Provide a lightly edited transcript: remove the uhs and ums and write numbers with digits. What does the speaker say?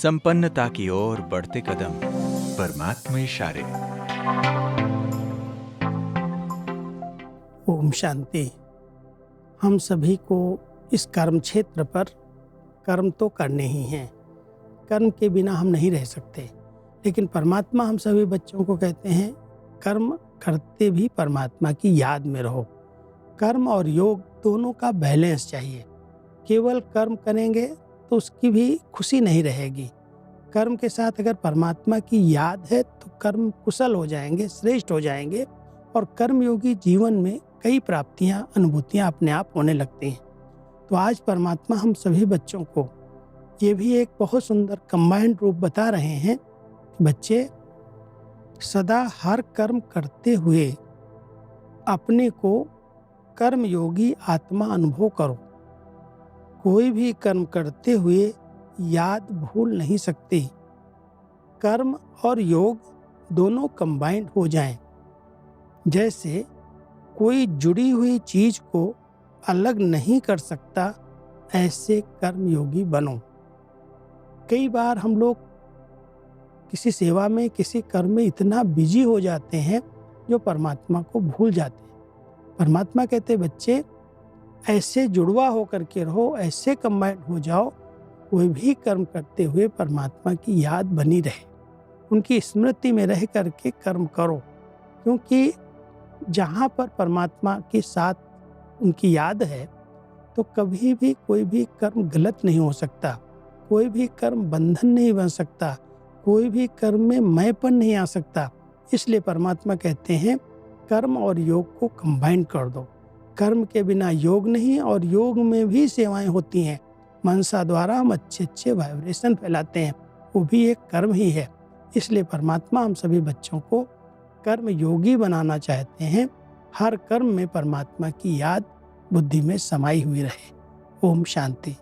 संपन्नता की ओर बढ़ते कदम। परमात्मा इशारे। ओम शांति। हम सभी को इस कर्म क्षेत्र पर कर्म तो करने ही हैं। कर्म के बिना हम नहीं रह सकते, लेकिन परमात्मा हम सभी बच्चों को कहते हैं कर्म करते भी परमात्मा की याद में रहो। कर्म और योग दोनों का बैलेंस चाहिए। केवल कर्म करेंगे तो उसकी भी खुशी नहीं रहेगी। कर्म के साथ अगर परमात्मा की याद है तो कर्म कुशल हो जाएंगे, श्रेष्ठ हो जाएंगे और कर्मयोगी जीवन में कई प्राप्तियां, अनुभूतियां अपने आप होने लगती हैं। तो आज परमात्मा हम सभी बच्चों को ये भी एक बहुत सुंदर कंबाइंड रूप बता रहे हैं कि बच्चे सदा हर कर्म करते हुए अपने को कर्मयोगी आत्मा अनुभव करो। कोई भी कर्म करते हुए याद भूल नहीं सकते। कर्म और योग दोनों कंबाइंड हो जाएं। जैसे कोई जुड़ी हुई चीज को अलग नहीं कर सकता, ऐसे कर्मयोगी बनो। कई बार हम लोग किसी सेवा में, किसी कर्म में इतना बिजी हो जाते हैं जो परमात्मा को भूल जाते हैं। परमात्मा कहते बच्चे ऐसे जुड़वा होकर के रहो, ऐसे कंबाइंड हो जाओ, कोई भी कर्म करते हुए परमात्मा की याद बनी रहे, उनकी स्मृति में रह करके कर्म करो। क्योंकि जहाँ पर परमात्मा के साथ उनकी याद है तो कभी भी कोई भी कर्म गलत नहीं हो सकता, कोई भी कर्म बंधन नहीं बन सकता, कोई भी कर्म में मैंपन नहीं आ सकता। इसलिए परमात्मा कहते हैं कर्म और योग को कंबाइन कर दो। कर्म के बिना योग नहीं, और योग में भी सेवाएं होती हैं। मनसा द्वारा हम अच्छे वाइब्रेशन फैलाते हैं, वो भी एक कर्म ही है। इसलिए परमात्मा हम सभी बच्चों को कर्म योगी बनाना चाहते हैं। हर कर्म में परमात्मा की याद बुद्धि में समाई हुई रहे। ओम शांति।